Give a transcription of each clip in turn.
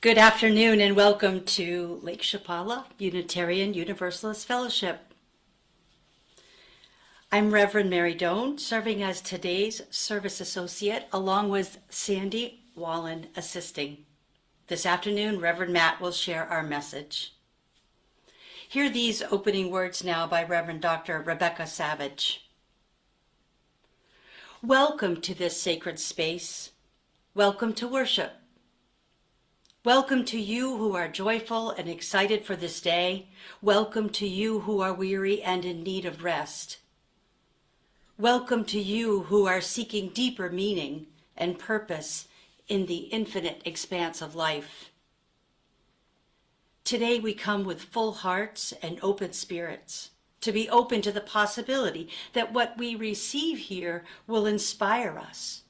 Good afternoon and welcome to Lake Chapala Unitarian Universalist Fellowship. I'm Reverend Mary Doane, serving as today's service associate, along with Sandy Wallen assisting. This afternoon, Reverend Matt will share our message. Hear these opening words now by Reverend Dr. Rebecca Savage. Welcome to this sacred space. Welcome to worship. Welcome to you who are joyful and excited for this day. Welcome to you who are weary and in need of rest. Welcome to you who are seeking deeper meaning and purpose in the infinite expanse of life. Today we come with full hearts and open spirits, to be open to the possibility that what we receive here will inspire us,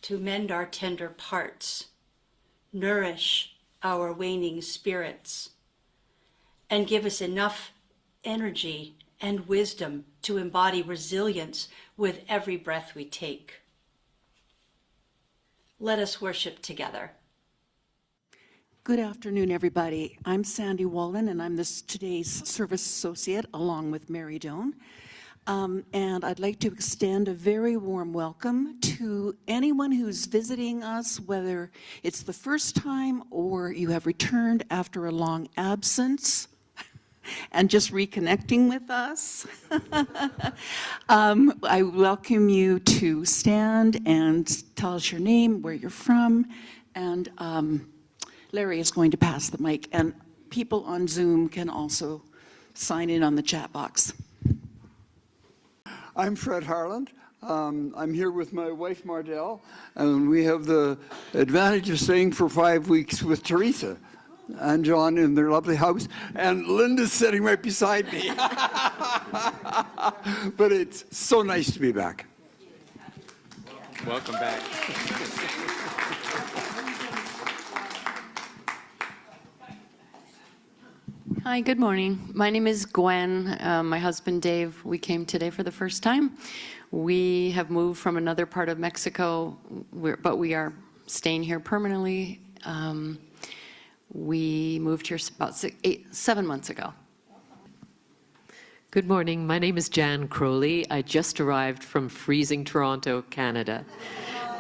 to mend our tender parts, nourish our waning spirits, and give us enough energy and wisdom to embody resilience with every breath we take. Let us worship together. Good afternoon, everybody. I'm Sandy Wallen, and I'm today's service associate along with Mary Doane. And I'd like to extend a very warm welcome to anyone who's visiting us, whether it's the first time or you have returned after a long absence and just reconnecting with us. I welcome you to stand and tell us your name, where you're from, and Larry is going to pass the mic, and people on Zoom can also sign in on the chat box. I'm Fred Harland. I'm here with my wife Mardell, and we have the advantage of staying for 5 weeks with Teresa and John in their lovely house, and Linda's sitting right beside me. But it's so nice to be back. Welcome back. Hi, good morning. My name is Gwen. My husband Dave, we came today for the first time. We have moved from another part of Mexico, but we are staying here permanently. We moved here about 7 months ago. Good morning. My name is Jan Crowley. I just arrived from freezing Toronto, Canada.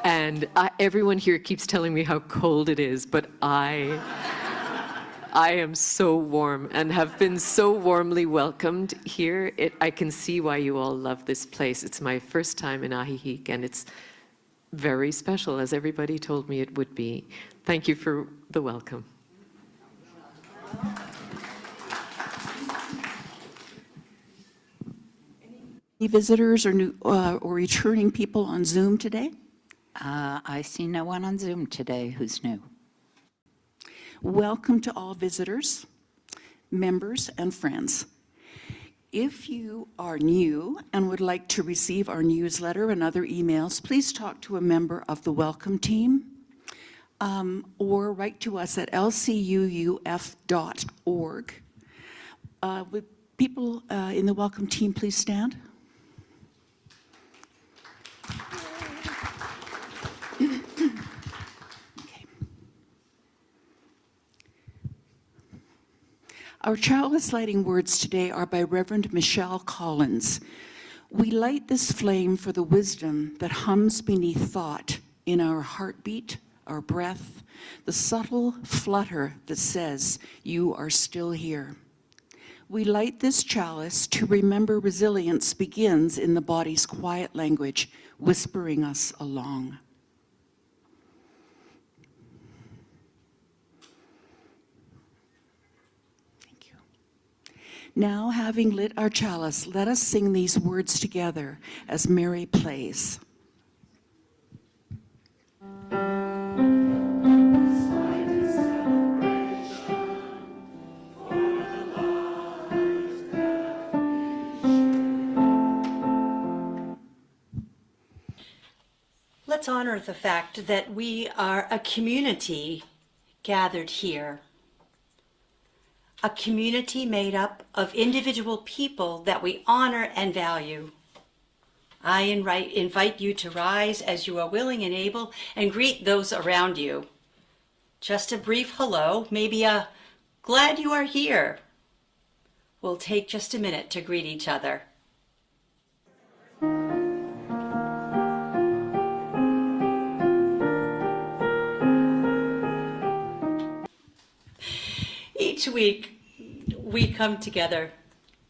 And everyone here keeps telling me how cold it is, but I am so warm and have been so warmly welcomed here. I can see why you all love this place. It's my first time in Ajijic, and it's very special, as everybody told me it would be. Thank you for the welcome. Any visitors or new or returning people on Zoom today? I see no one on Zoom today who's new. Welcome to all visitors, members, and friends. If you are new and would like to receive our newsletter and other emails, please talk to a member of the welcome team or write to us at LCUUF.org. Would people in the welcome team please stand? Our chalice lighting words today are by Reverend Michelle Collins. We light this flame for the wisdom that hums beneath thought in our heartbeat, our breath, the subtle flutter that says, you are still here. We light this chalice to remember resilience begins in the body's quiet language, whispering us along. Now, having lit our chalice, let us sing these words together as Mary plays. Let's honor the fact that we are a community gathered here. A community made up of individual people that we honor and value. I invite you to rise as you are willing and able and greet those around you. Just a brief hello, maybe a glad you are here. We'll take just a minute to greet each other. Each week, we come together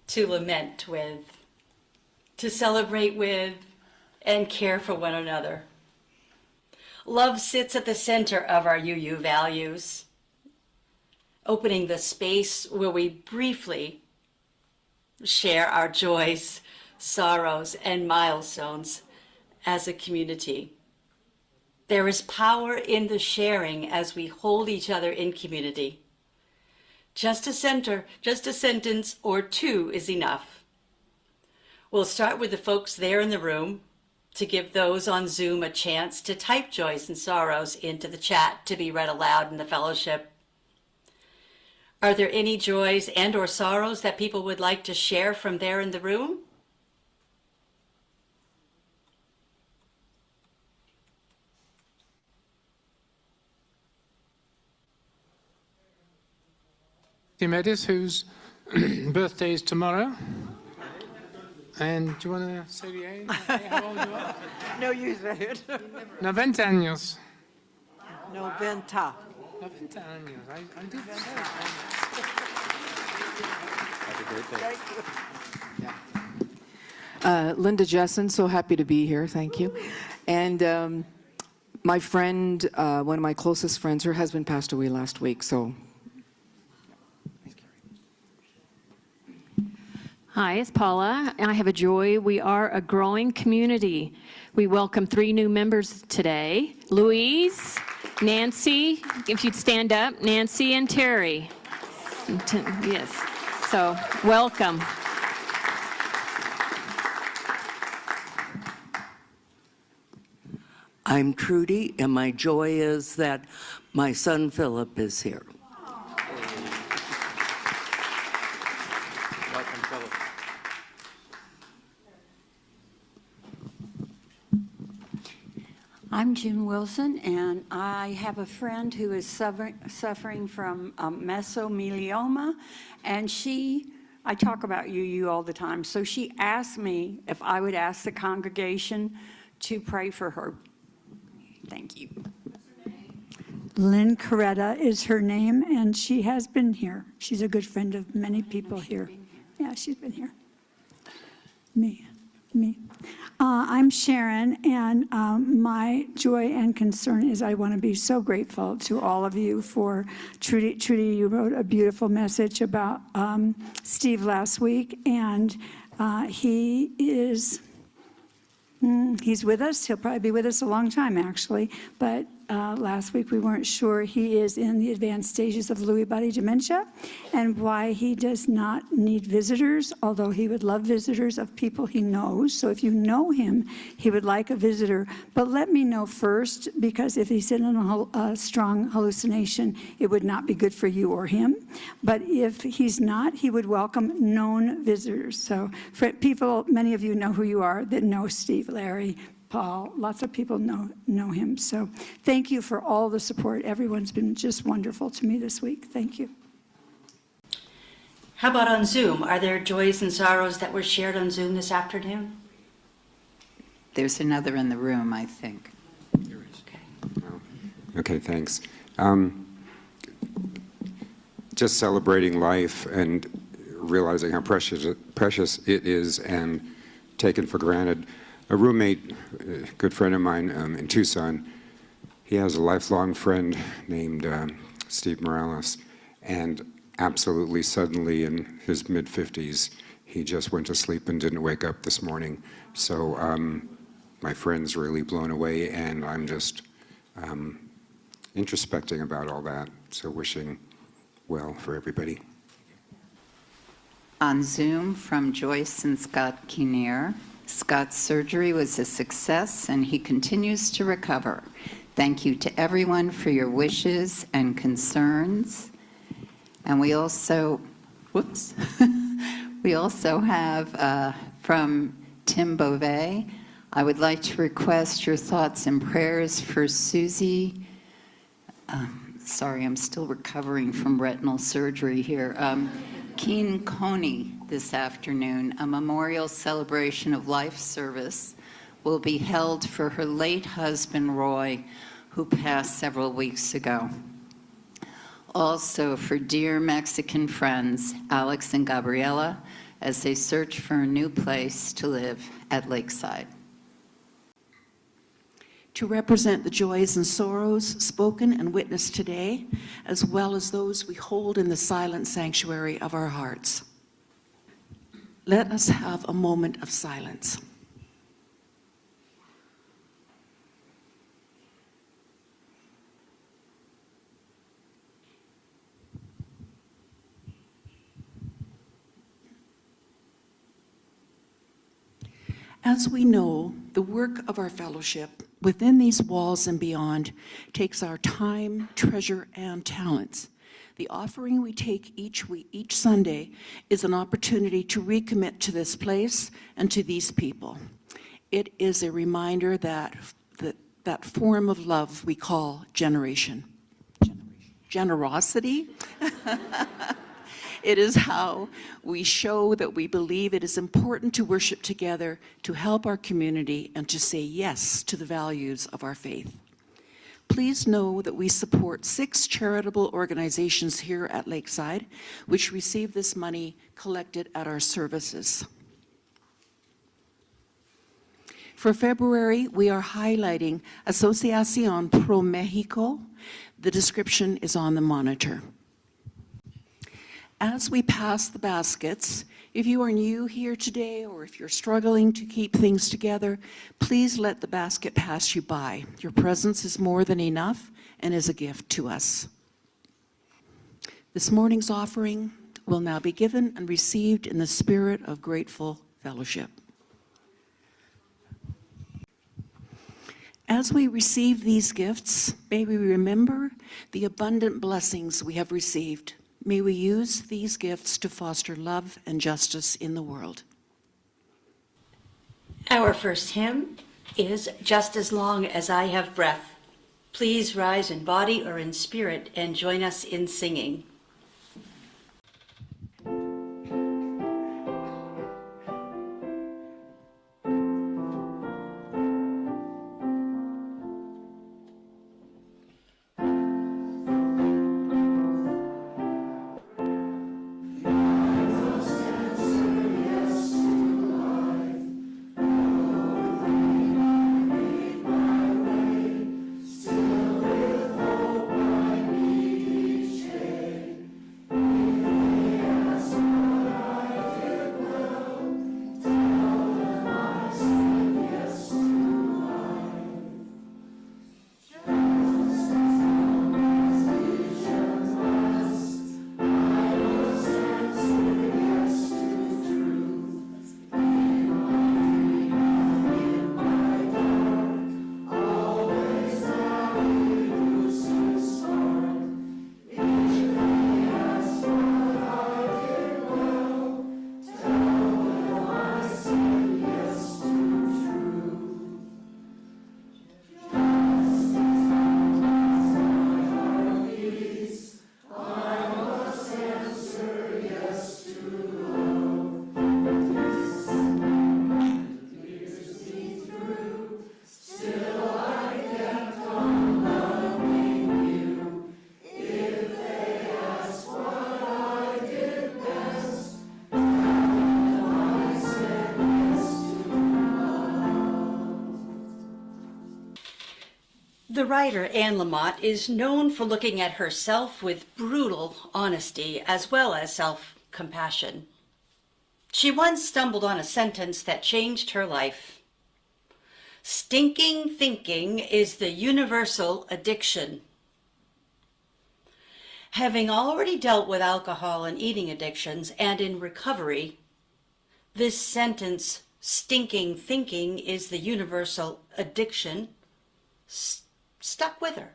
to lament with, to celebrate with, and care for one another. Love sits at the center of our UU values, opening the space where we briefly share our joys, sorrows, and milestones as a community. There is power in the sharing as we hold each other in community. Just a sentence or two is enough. We'll start with the folks there in the room to give those on Zoom a chance to type joys and sorrows into the chat to be read aloud in the fellowship. Are there any joys and or sorrows that people would like to share from there in the room? Medis, whose birthday is tomorrow. And do you want to say the age? How old you are? No, you say it. 90 años. 90. 90 años. I did say Thank you. Linda Jessen, so happy to be here. Thank you. And my friend, one of my closest friends, her husband passed away last week, so. Hi, it's Paula. I have a joy. We are a growing community. We welcome 3 new members today. Louise, Nancy, if you'd stand up, Nancy and Terry. Yes, so welcome. I'm Trudy, and my joy is that my son Philip is here. I'm Jim Wilson, and I have a friend who is suffering from mesothelioma, and I talk about UU all the time, so she asked me if I would ask the congregation to pray for her. Thank you. Lynn Coretta is her name, and she has been here. She's a good friend of many people here. Yeah, she's been here. Me. I'm Sharon, and my joy and concern is I want to be so grateful to all of you for Trudy. You wrote a beautiful message about Steve last week, and he's with us. He'll probably be with us a long time, actually, but last week we weren't sure. He is in the advanced stages of Lewy body dementia, and why he does not need visitors, although he would love visitors of people he knows. So if you know him, he would like a visitor. But let me know first, because if he's in a strong hallucination, it would not be good for you or him. But if he's not, he would welcome known visitors. So for people, many of you know who you are that know Steve, Larry, Paul, lots of people know him. So thank you for all the support. Everyone's been just wonderful to me this week. Thank you. How about on Zoom? Are there joys and sorrows that were shared on Zoom this afternoon? There's another in the room, I think. Okay. Okay, thanks. Just celebrating life and realizing how precious it is and taken for granted. A roommate, a good friend of mine in Tucson, he has a lifelong friend named Steve Morales, and absolutely suddenly in his mid-50s, he just went to sleep and didn't wake up this morning. So my friend's really blown away, and I'm just introspecting about all that, so wishing well for everybody. On Zoom from Joyce and Scott Kinnear. Scott's surgery was a success, and he continues to recover. Thank you to everyone for your wishes and concerns. And we also, we also have from Tim Beauvais, I would like to request your thoughts and prayers for Susie sorry, I'm still recovering from retinal surgery here. Keen Coney this afternoon, a memorial celebration of life service will be held for her late husband, Roy, who passed several weeks ago. Also for dear Mexican friends, Alex and Gabriela, as they search for a new place to live at Lakeside. To represent the joys and sorrows spoken and witnessed today, as well as those we hold in the silent sanctuary of our hearts. Let us have a moment of silence. As we know, the work of our fellowship within these walls and beyond takes our time, treasure, and talents. The offering we take each Sunday is an opportunity to recommit to this place and to these people. It is a reminder that that form of love we call generosity. It is how we show that we believe it is important to worship together, to help our community, and to say yes to the values of our faith. Please know that we support 6 charitable organizations here at Lakeside, which receive this money collected at our services. For February, we are highlighting Asociación Pro Mexico. The description is on the monitor. As we pass the baskets, if you are new here today or if you're struggling to keep things together, please let the basket pass you by. Your presence is more than enough and is a gift to us. This morning's offering will now be given and received in the spirit of grateful fellowship. As we receive these gifts, may we remember the abundant blessings we have received. May we use these gifts to foster love and justice in the world. Our first hymn is Just as Long as I Have Breath. Please rise in body or in spirit and join us in singing. The writer Anne Lamott is known for looking at herself with brutal honesty as well as self-compassion. She once stumbled on a sentence that changed her life. Stinking thinking is the universal addiction. Having already dealt with alcohol and eating addictions and in recovery, this sentence, stinking thinking is the universal addiction, stuck with her.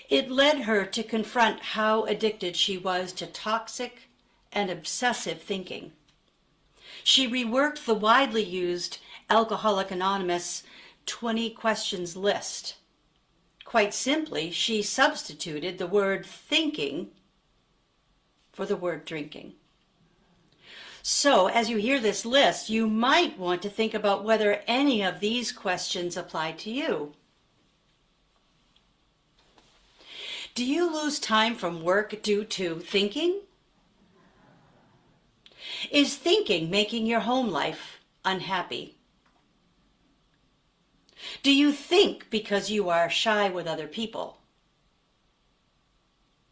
It led her to confront how addicted she was to toxic and obsessive thinking. She reworked the widely used Alcoholics Anonymous 20 questions list Quite simply, she substituted the word thinking for the word drinking. So, as you hear this list, you might want to think about whether any of these questions apply to you. Do you lose time from work due to thinking? Is thinking making your home life unhappy? Do you think because you are shy with other people?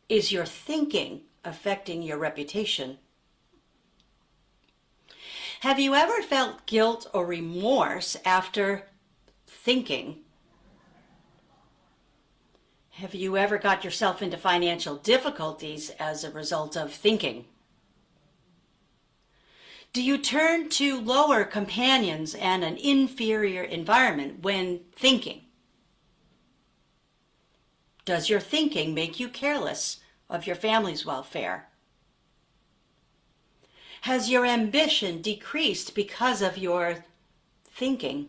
Is your thinking affecting your reputation? Have you ever felt guilt or remorse after thinking? Have you ever got yourself into financial difficulties as a result of thinking? Do you turn to lower companions and an inferior environment when thinking? Does your thinking make you careless of your family's welfare? Has your ambition decreased because of your thinking?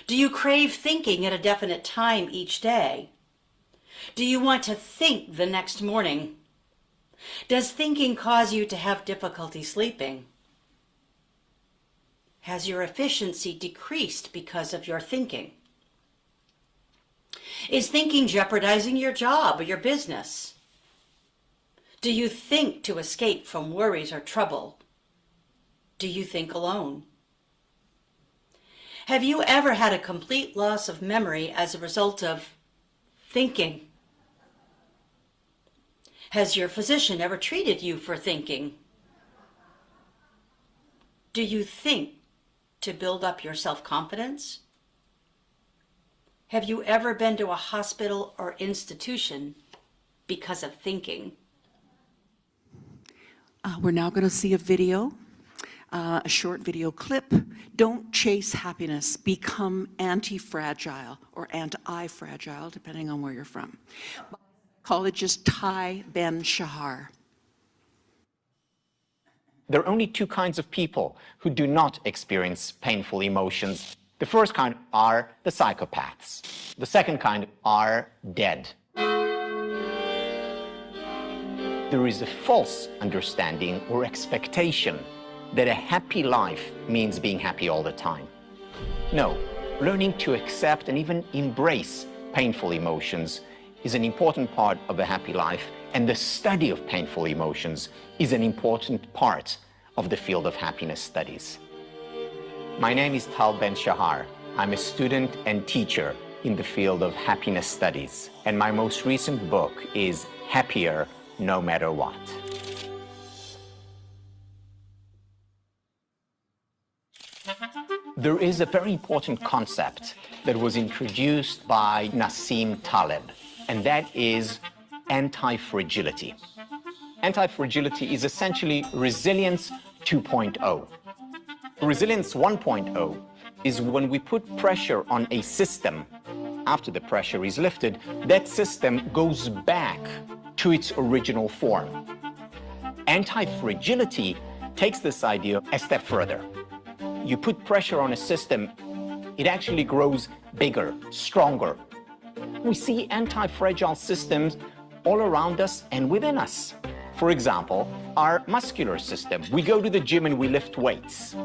Do you crave thinking at a definite time each day? Do you want to think the next morning? Does thinking cause you to have difficulty sleeping? Has your efficiency decreased because of your thinking? Is thinking jeopardizing your job or your business? Do you think to escape from worries or trouble? Do you think alone? Have you ever had a complete loss of memory as a result of thinking? Has your physician ever treated you for thinking? Do you think to build up your self-confidence? Have you ever been to a hospital or institution because of thinking? We're now going to see a video, a short video clip. Don't chase happiness. Become anti-fragile or anti-fragile, depending on where you're from. Psychologist Ty Ben-Shahar. There are only two kinds of people who do not experience painful emotions. The first kind are the psychopaths. The second kind are dead. There is a false understanding or expectation that a happy life means being happy all the time. No, learning to accept and even embrace painful emotions is an important part of a happy life, and the study of painful emotions is an important part of the field of happiness studies. My name is Tal Ben-Shahar. I'm a student and teacher in the field of happiness studies, and my most recent book is Happier No Matter What. There is a very important concept that was introduced by Nassim Taleb, and that is anti-fragility. Anti-fragility is essentially resilience 2.0. Resilience 1.0 is when we put pressure on a system. After the pressure is lifted, that system goes back to its original form. Anti-fragility takes this idea a step further. You put pressure on a system, it actually grows bigger, stronger. We see anti-fragile systems all around us and within us. For example, our muscular system. We go to the gym and we lift weights.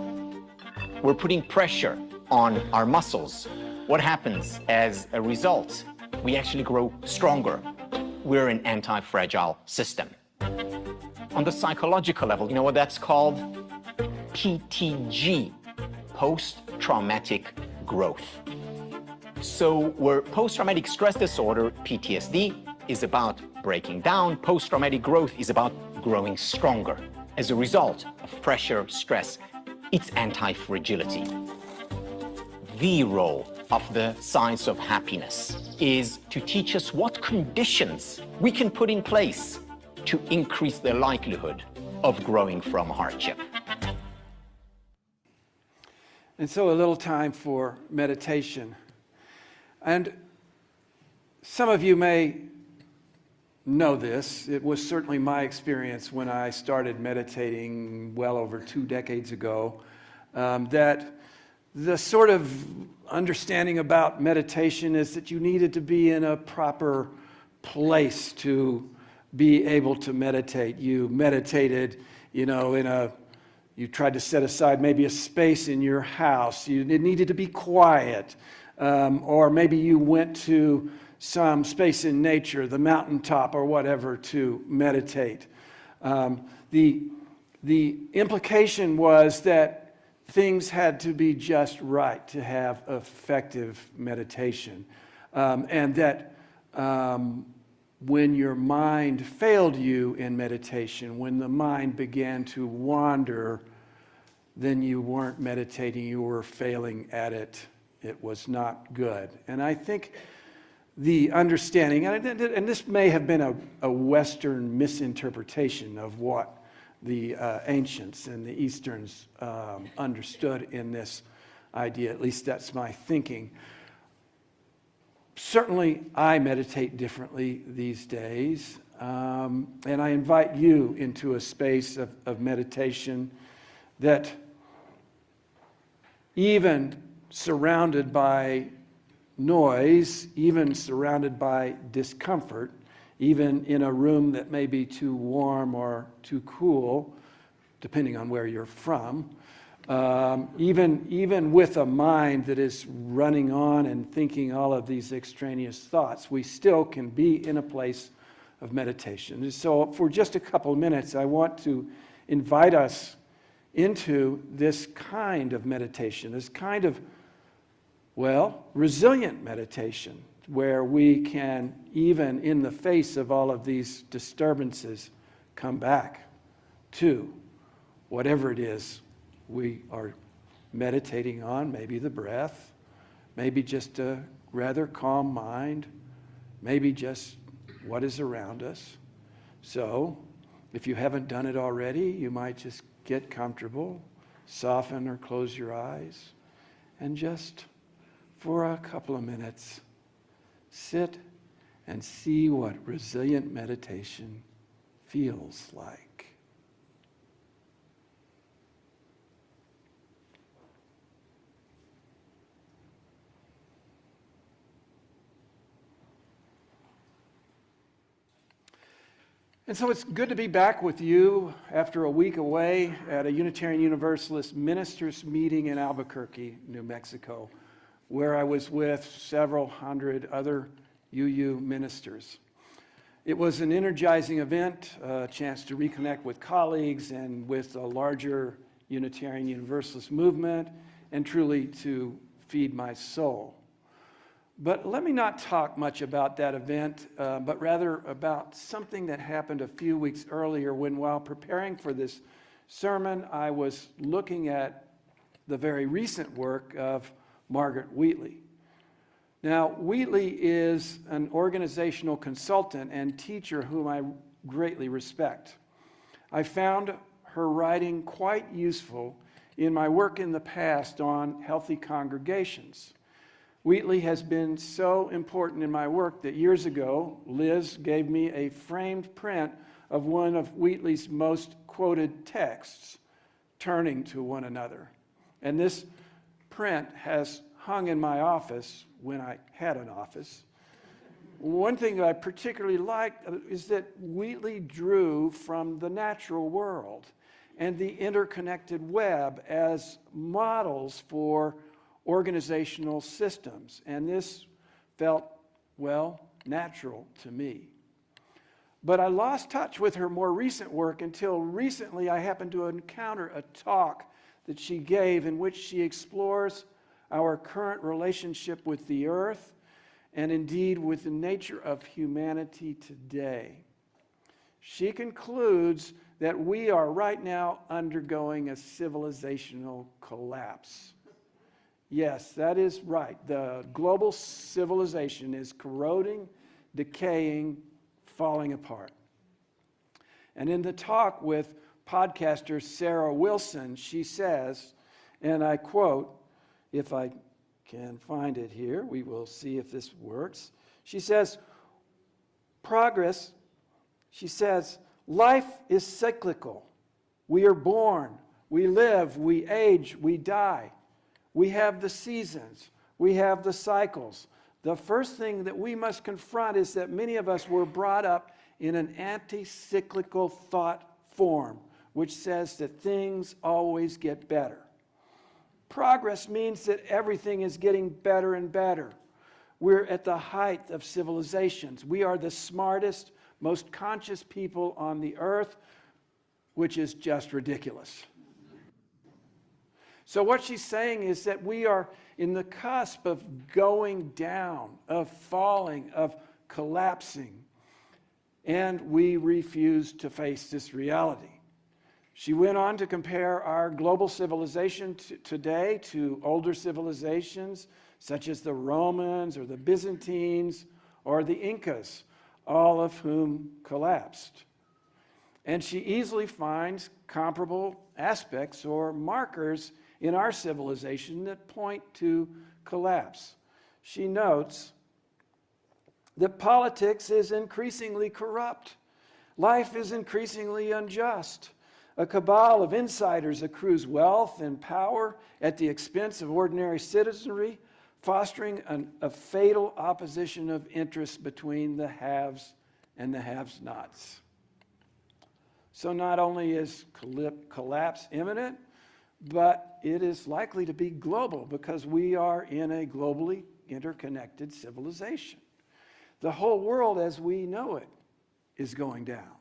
We're putting pressure on our muscles. What happens as a result? We actually grow stronger. We're an anti-fragile system. On the psychological level, you know what that's called? PTG, post-traumatic growth. So where post-traumatic stress disorder, PTSD, is about breaking down, post-traumatic growth is about growing stronger. As a result of pressure, stress, it's anti-fragility. The role of the science of happiness is to teach us what conditions we can put in place to increase the likelihood of growing from hardship. And so a little time for meditation. And some of you may know this. It was certainly my experience when I started meditating well over 2 decades ago, that the sort of understanding about meditation is that you needed to be in a proper place to be able to meditate. You meditated, you tried to set aside maybe a space in your house. It needed to be quiet. Or maybe you went to some space in nature, the mountaintop or whatever, to meditate. The implication was that things had to be just right to have effective meditation. And that when your mind failed you in meditation, when the mind began to wander, then you weren't meditating, you were failing at it. It was not good. And I think the understanding, and this may have been a Western misinterpretation of what the ancients and the Easterns understood in this idea. At least that's my thinking. Certainly, I meditate differently these days, and I invite you into a space of meditation that, even surrounded by noise, even surrounded by discomfort, even in a room that may be too warm or too cool, depending on where you're from, even with a mind that is running on and thinking all of these extraneous thoughts, we still can be in a place of meditation. And so for just a couple of minutes, I want to invite us into this kind of meditation, this kind of, resilient meditation, where we can, even in the face of all of these disturbances, come back to whatever it is we are meditating on, maybe the breath, maybe just a rather calm mind, maybe just what is around us. So, if you haven't done it already, you might just get comfortable, soften or close your eyes, and just for a couple of minutes, sit and see what resilient meditation feels like. And so it's good to be back with you after a week away at a Unitarian Universalist ministers meeting in Albuquerque, New Mexico, where I was with several hundred other UU ministers. It was an energizing event, a chance to reconnect with colleagues and with a larger Unitarian Universalist movement, and truly to feed my soul. But let me not talk much about that event, but rather about something that happened a few weeks earlier when, while preparing for this sermon, I was looking at the very recent work of Margaret Wheatley. Now, Wheatley is an organizational consultant and teacher whom I greatly respect. I found her writing quite useful in my work in the past on healthy congregations. Wheatley has been so important in my work that years ago, Liz gave me a framed print of one of Wheatley's most quoted texts, Turning to One Another. And this print has hung in my office when I had an office. One thing that I particularly liked is that Wheatley drew from the natural world and the interconnected web as models for organizational systems, and this felt, natural to me. But I lost touch with her more recent work until recently I happened to encounter a talk that she gave in which she explores our current relationship with the earth and indeed with the nature of humanity today. She concludes that we are right now undergoing a civilizational collapse. Yes, that is right. The global civilization is corroding, decaying, falling apart. And in the talk with podcaster Sarah Wilson, she says, and I quote, if I can find it here, we will see if this works. She says, life is cyclical. We are born, we live, we age, we die. We have the seasons. We have the cycles. The first thing that we must confront is that many of us were brought up in an anti-cyclical thought form, which says that things always get better. Progress means that everything is getting better and better. We're at the height of civilizations. We are the smartest, most conscious people on the earth, which is just ridiculous. So what she's saying is that we are in the cusp of going down, of falling, of collapsing, and we refuse to face this reality. She went on to compare our global civilization today to older civilizations, such as the Romans or the Byzantines or the Incas, all of whom collapsed. And she easily finds comparable aspects or markers in our civilization that point to collapse. She notes that politics is increasingly corrupt. Life is increasingly unjust. A cabal of insiders accrues wealth and power at the expense of ordinary citizenry, fostering a fatal opposition of interests between the haves and the have-nots. So not only is collapse imminent, but it is likely to be global because we are in a globally interconnected civilization. The whole world as we know it is going down.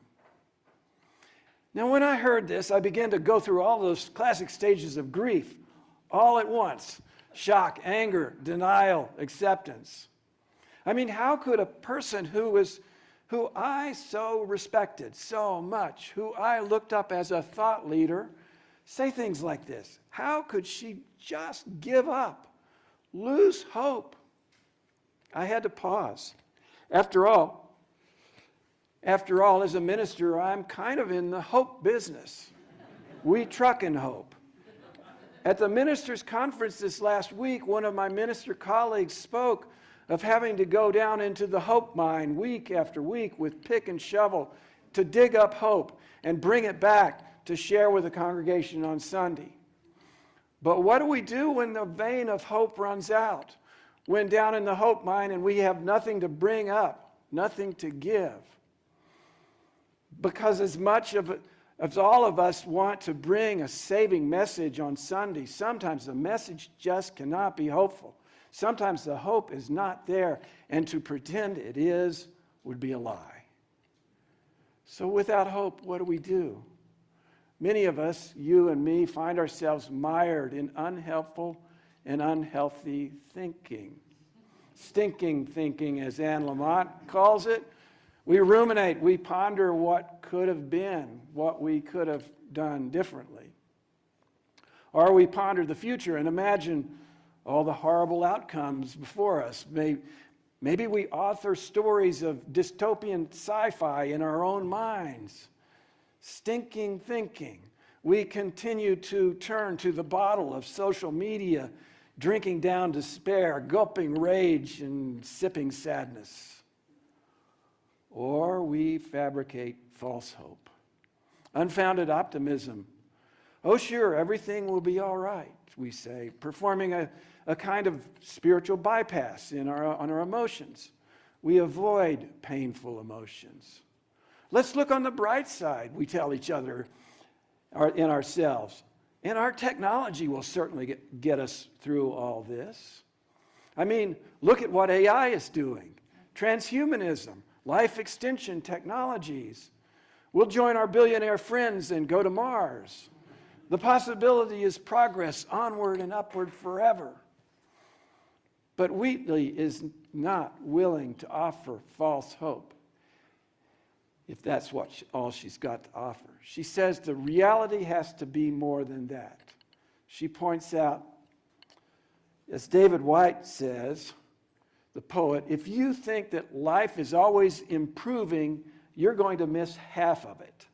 Now, when I heard this, I began to go through all those classic stages of grief all at once: shock, anger, denial, acceptance. I mean, how could a person who I so respected so much, who I looked up as a thought leader, say things like this? How could she just give up, lose hope? I had to pause. After all, as a minister, I'm kind of in the hope business. We truck in hope. At the ministers' conference this last week, one of my minister colleagues spoke of having to go down into the hope mine week after week with pick and shovel to dig up hope and bring it back to share with the congregation on Sunday. But what do we do when the vein of hope runs out? When down in the hope mine and we have nothing to bring up, nothing to give? Because as much as all of us want to bring a saving message on Sunday, sometimes the message just cannot be hopeful. Sometimes the hope is not there, and to pretend it is would be a lie. So without hope, what do? Many of us, you and me, find ourselves mired in unhelpful and unhealthy thinking. Stinking thinking, as Anne Lamott calls it. We ruminate, we ponder what could have been, what we could have done differently. Or we ponder the future and imagine all the horrible outcomes before us. Maybe we author stories of dystopian sci-fi in our own minds. Stinking thinking. We continue to turn to the bottle of social media, drinking down despair, gulping rage, and sipping sadness. Or we fabricate false hope, unfounded optimism. Oh, sure, everything will be all right, we say, performing a kind of spiritual bypass on our emotions. We avoid painful emotions. Let's look on the bright side, we tell each other in ourselves. And our technology will certainly get us through all this. I mean, look at what AI is doing. Transhumanism. Life extension technologies. We'll join our billionaire friends and go to Mars. The possibility is progress onward and upward forever. But Wheatley is not willing to offer false hope, if that's all she's got to offer. She says the reality has to be more than that. She points out, as David White says, the poet, if you think that life is always improving, you're going to miss half of it.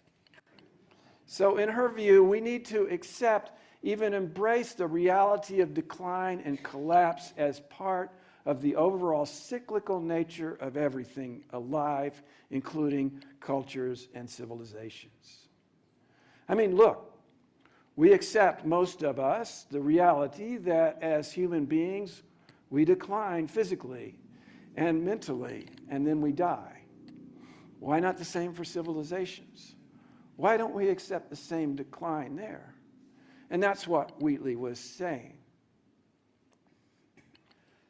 So in her view, we need to accept, even embrace the reality of decline and collapse as part of the overall cyclical nature of everything alive, including cultures and civilizations. I mean, look, we accept, most of us, the reality that as human beings, we decline physically and mentally, and then we die. Why not the same for civilizations? Why don't we accept the same decline there? And that's what Wheatley was saying.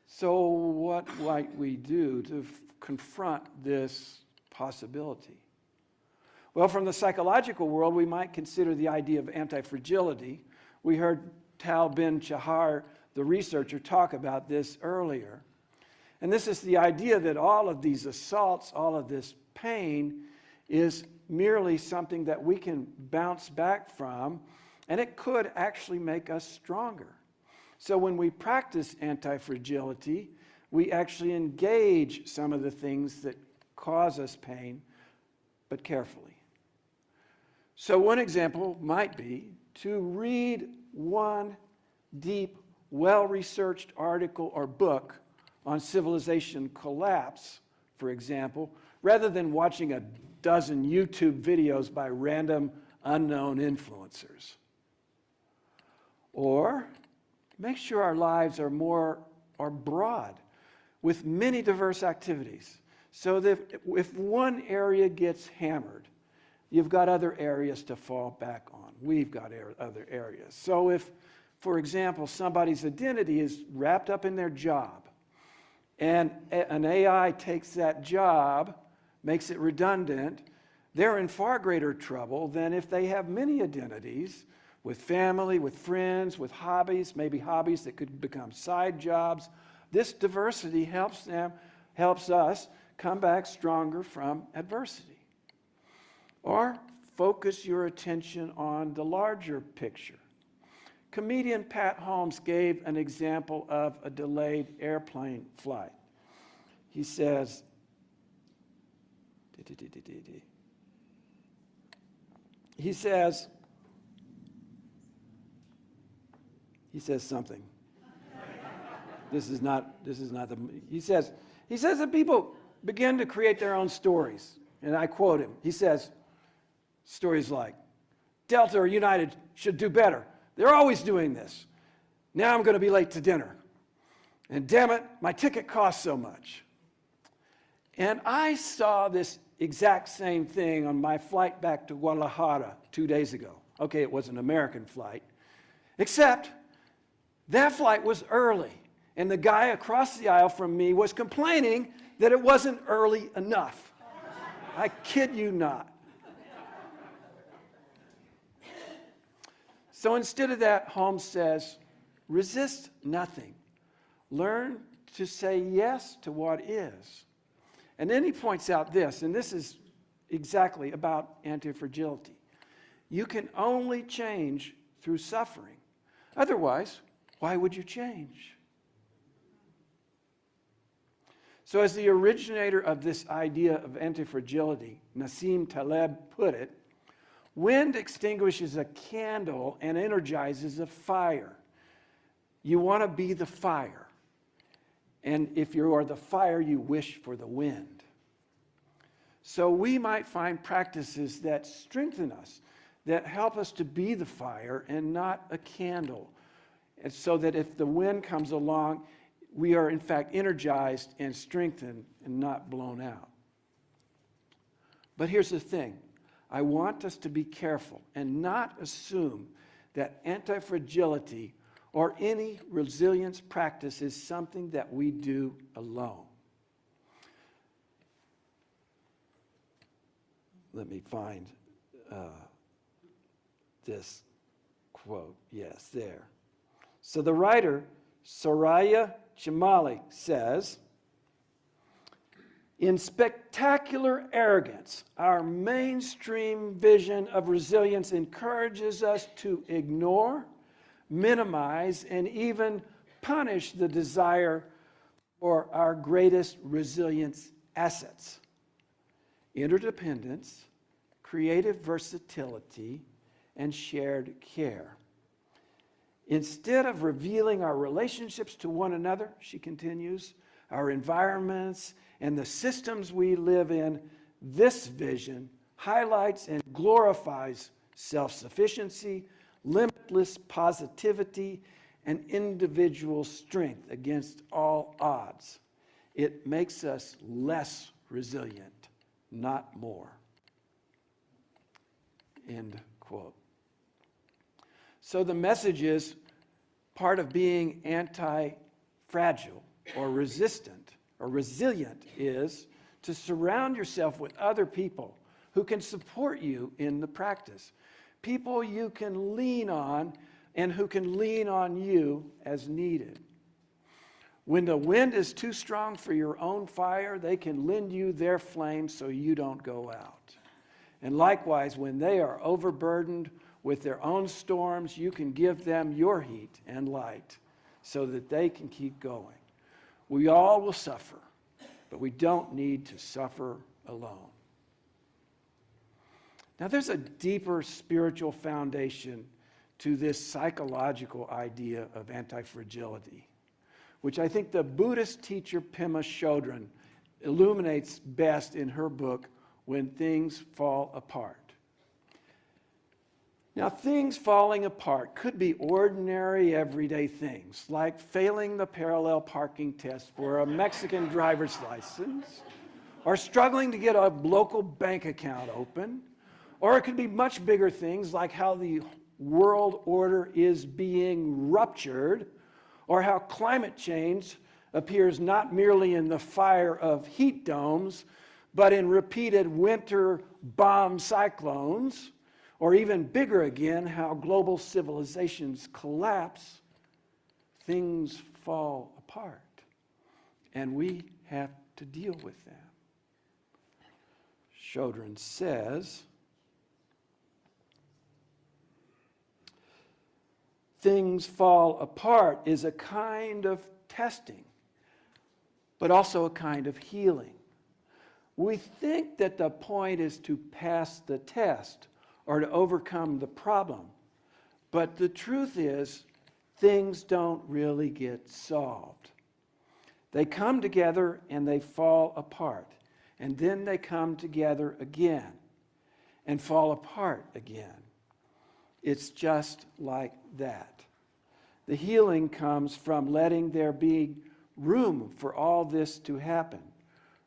So what might we do to confront this possibility? Well, from the psychological world, we might consider the idea of anti-fragility. We heard Tal Ben-Shahar, the researcher, talk about this earlier. And this is the idea that all of these assaults, all of this pain, is merely something that we can bounce back from, and it could actually make us stronger. So when we practice anti-fragility, we actually engage some of the things that cause us pain, but carefully. So one example might be to read one deep, well-researched article or book on civilization collapse, for example, rather than watching a dozen YouTube videos by random unknown influencers. Or make sure our lives are broad, with many diverse activities, so that if one area gets hammered, you've got other areas to fall back on. We've got other areas. So if, for example, somebody's identity is wrapped up in their job, and an AI takes that job, makes it redundant, they're in far greater trouble than if they have many identities with family, with friends, with hobbies, maybe hobbies that could become side jobs. This diversity helps us come back stronger from adversity. Or focus your attention on the larger picture. Comedian Pat Holmes gave an example of a delayed airplane flight. He says, something. This is not the, he says that people begin to create their own stories. And I quote him. He says, stories like, Delta or United should do better. They're always doing this. Now I'm going to be late to dinner. And damn it, my ticket costs so much. And I saw this exact same thing on my flight back to Guadalajara 2 days ago. Okay, it was an American flight. Except that flight was early. And the guy across the aisle from me was complaining that it wasn't early enough. I kid you not. So instead of that, Holmes says, resist nothing. Learn to say yes to what is. And then he points out this, and this is exactly about anti-fragility. You can only change through suffering. Otherwise, why would you change? So as the originator of this idea of anti-fragility, Nassim Taleb, put it, wind extinguishes a candle and energizes a fire. You want to be the fire. And if you are the fire, you wish for the wind. So we might find practices that strengthen us, that help us to be the fire and not a candle. And so that if the wind comes along, we are in fact energized and strengthened and not blown out. But here's the thing. I want us to be careful and not assume that anti-fragility or any resilience practice is something that we do alone. Let me find this quote. Yes, there. So the writer, Soraya Chemaly, says, in spectacular arrogance, our mainstream vision of resilience encourages us to ignore, minimize, and even punish the desire for our greatest resilience assets: interdependence, creative versatility, and shared care. Instead of revealing our relationships to one another, she continues, our environments, and the systems we live in, this vision highlights and glorifies self-sufficiency, limitless positivity, and individual strength against all odds. It makes us less resilient, not more. End quote. So the message is part of being anti-fragile or resistant or resilient is to surround yourself with other people who can support you in the practice. People you can lean on and who can lean on you as needed. When the wind is too strong for your own fire, they can lend you their flame so you don't go out. And likewise, when they are overburdened with their own storms, you can give them your heat and light so that they can keep going. We all will suffer, but we don't need to suffer alone. Now, there's a deeper spiritual foundation to this psychological idea of anti-fragility, which I think the Buddhist teacher Pema Chodron illuminates best in her book, When Things Fall Apart. Now, things falling apart could be ordinary, everyday things, like failing the parallel parking test for a Mexican driver's license, or struggling to get a local bank account open, or it could be much bigger things like how the world order is being ruptured, or how climate change appears not merely in the fire of heat domes, but in repeated winter bomb cyclones, or even bigger again, how global civilizations collapse, things fall apart, and we have to deal with them. Chodron says, things fall apart is a kind of testing, but also a kind of healing. We think that the point is to pass the test or to overcome the problem, but the truth is things don't really get solved. They come together and they fall apart, and then they come together again and fall apart again. It's just like that. The healing comes from letting there be room for all this to happen.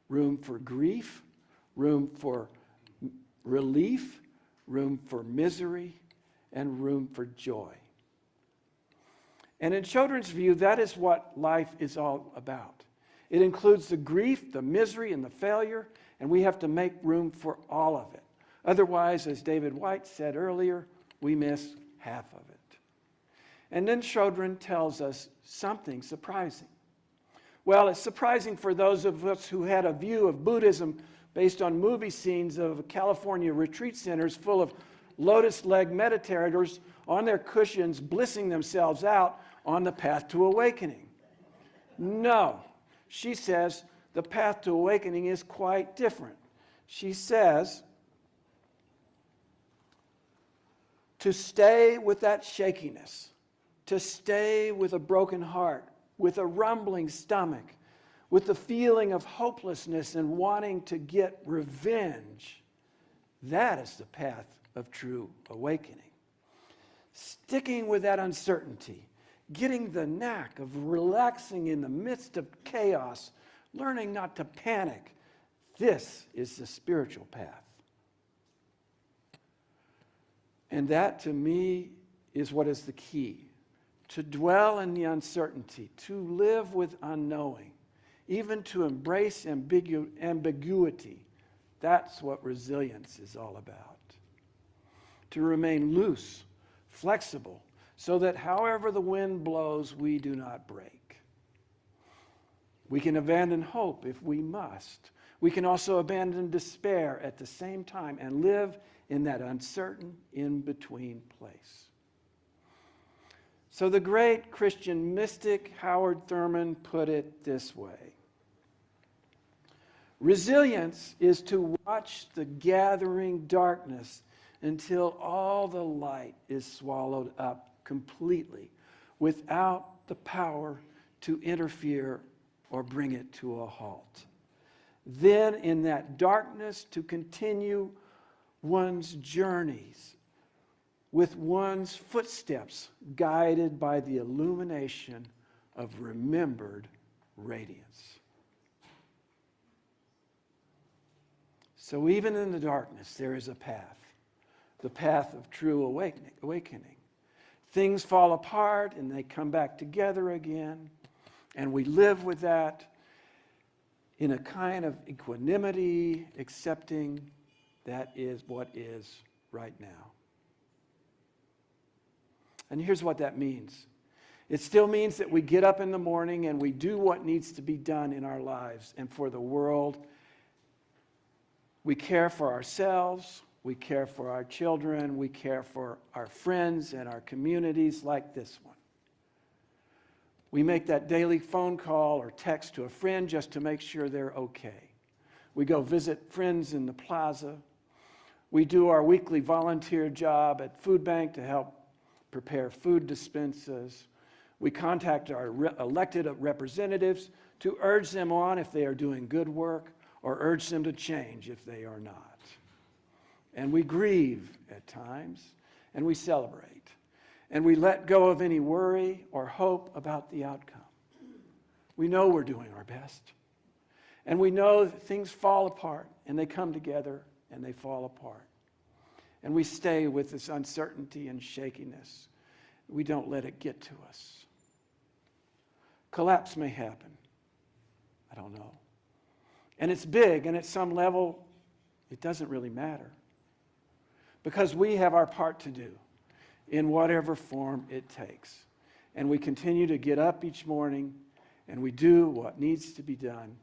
Room for grief, room for relief, room for misery, and room for joy. And in Chodron's view, that is what life is all about. It includes the grief, the misery, and the failure, and we have to make room for all of it. Otherwise, as David White said earlier, we miss half of it. And then Chodron tells us something surprising. Well, it's surprising for those of us who had a view of Buddhism based on movie scenes of California retreat centers full of lotus-legged meditators on their cushions, blissing themselves out on the path to awakening. No, she says the path to awakening is quite different. She says, to stay with that shakiness, to stay with a broken heart, with a rumbling stomach, with the feeling of hopelessness and wanting to get revenge, that is the path of true awakening. Sticking with that uncertainty, getting the knack of relaxing in the midst of chaos, learning not to panic, this is the spiritual path. And that, to me, is what is the key. To dwell in the uncertainty, to live with unknowing, even to embrace ambiguity. That's what resilience is all about. To remain loose, flexible, so that however the wind blows, we do not break. We can abandon hope if we must. We can also abandon despair at the same time and live in that uncertain in-between place. So the great Christian mystic Howard Thurman put it this way. Resilience is to watch the gathering darkness until all the light is swallowed up completely without the power to interfere or bring it to a halt. Then in that darkness to continue one's journeys with one's footsteps guided by the illumination of remembered radiance. So even in the darkness, there is a path, the path of true awakening. Things fall apart and they come back together again, and we live with that in a kind of equanimity, accepting that is what is right now. And here's what that means. It still means that we get up in the morning and we do what needs to be done in our lives and for the world. We care for ourselves, we care for our children, we care for our friends and our communities like this one. We make that daily phone call or text to a friend just to make sure they're okay. We go visit friends in the plaza. We do our weekly volunteer job at food bank to help prepare food dispensers. We contact our elected representatives to urge them on if they are doing good work or urge them to change if they are not. And we grieve at times, and we celebrate. And we let go of any worry or hope about the outcome. We know we're doing our best. And we know that things fall apart, and they come together, and they fall apart. And we stay with this uncertainty and shakiness. We don't let it get to us. Collapse may happen. I don't know. And it's big, and at some level, it doesn't really matter. Because we have our part to do in whatever form it takes. And we continue to get up each morning, and we do what needs to be done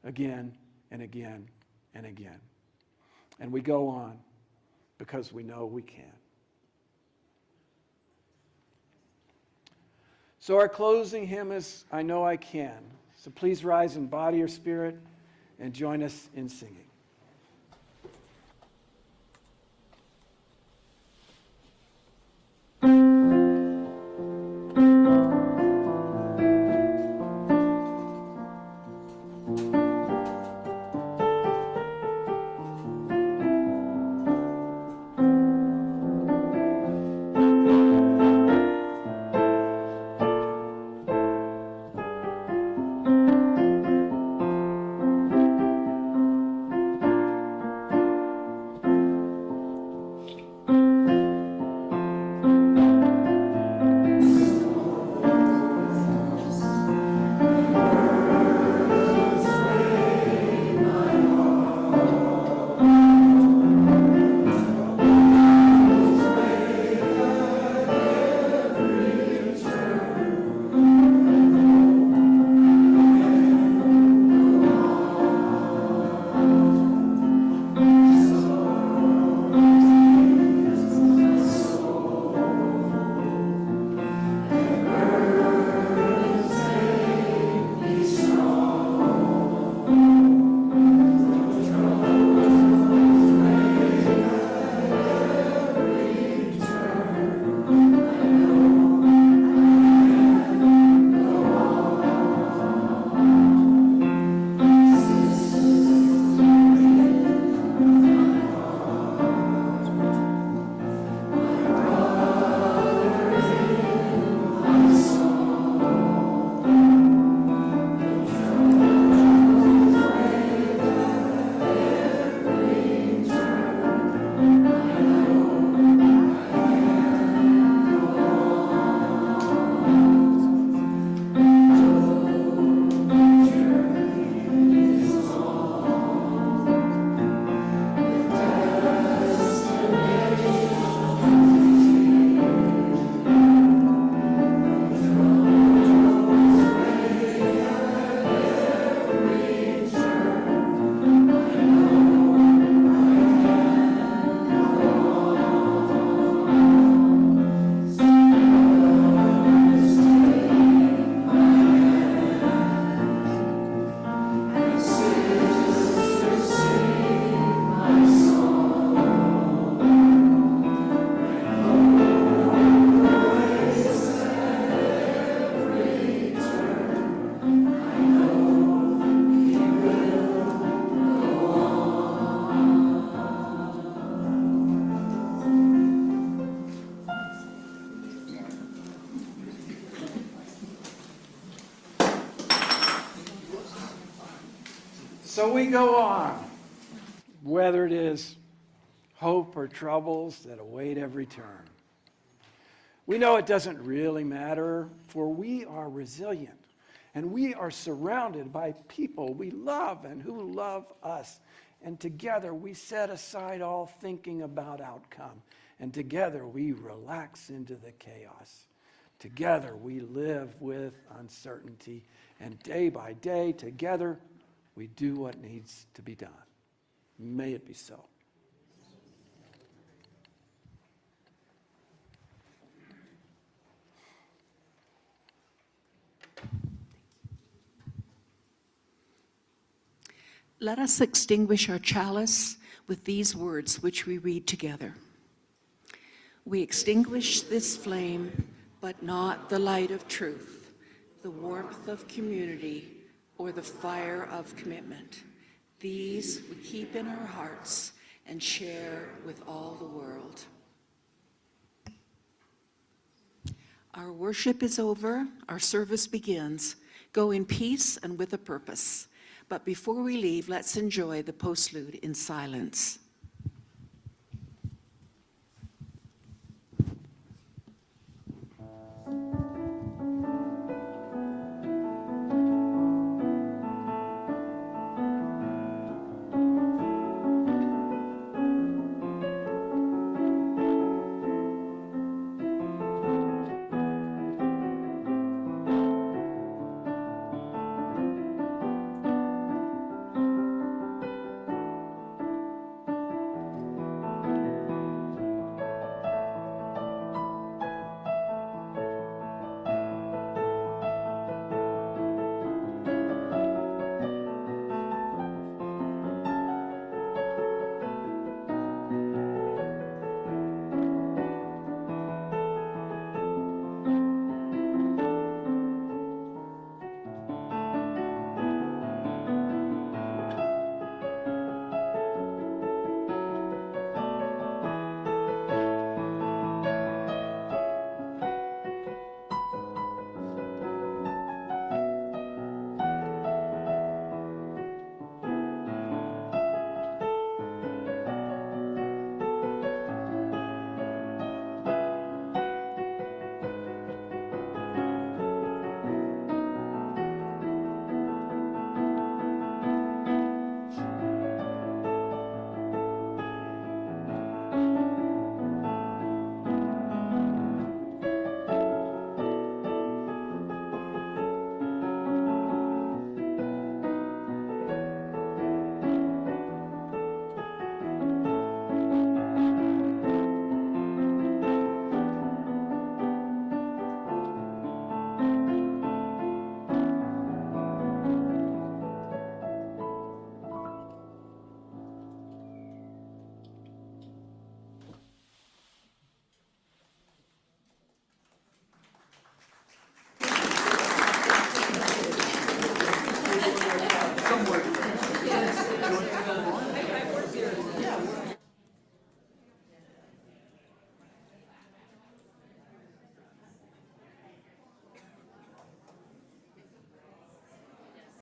again and again and again. And we go on because we know we can. So our closing hymn is I Know I Can. So please rise in body or spirit and join us in singing. So we go on, whether it is hope or troubles that await every turn. We know it doesn't really matter, for we are resilient, and we are surrounded by people we love and who love us. And together we set aside all thinking about outcome, and together we relax into the chaos. Together we live with uncertainty, and day by day, together, we do what needs to be done. May it be so. Let us extinguish our chalice with these words which we read together. We extinguish this flame, but not the light of truth, the warmth of community, or the fire of commitment. These we keep in our hearts and share with all the world. Our worship is over, our service begins. Go in peace and with a purpose. But before we leave, let's enjoy the postlude in silence.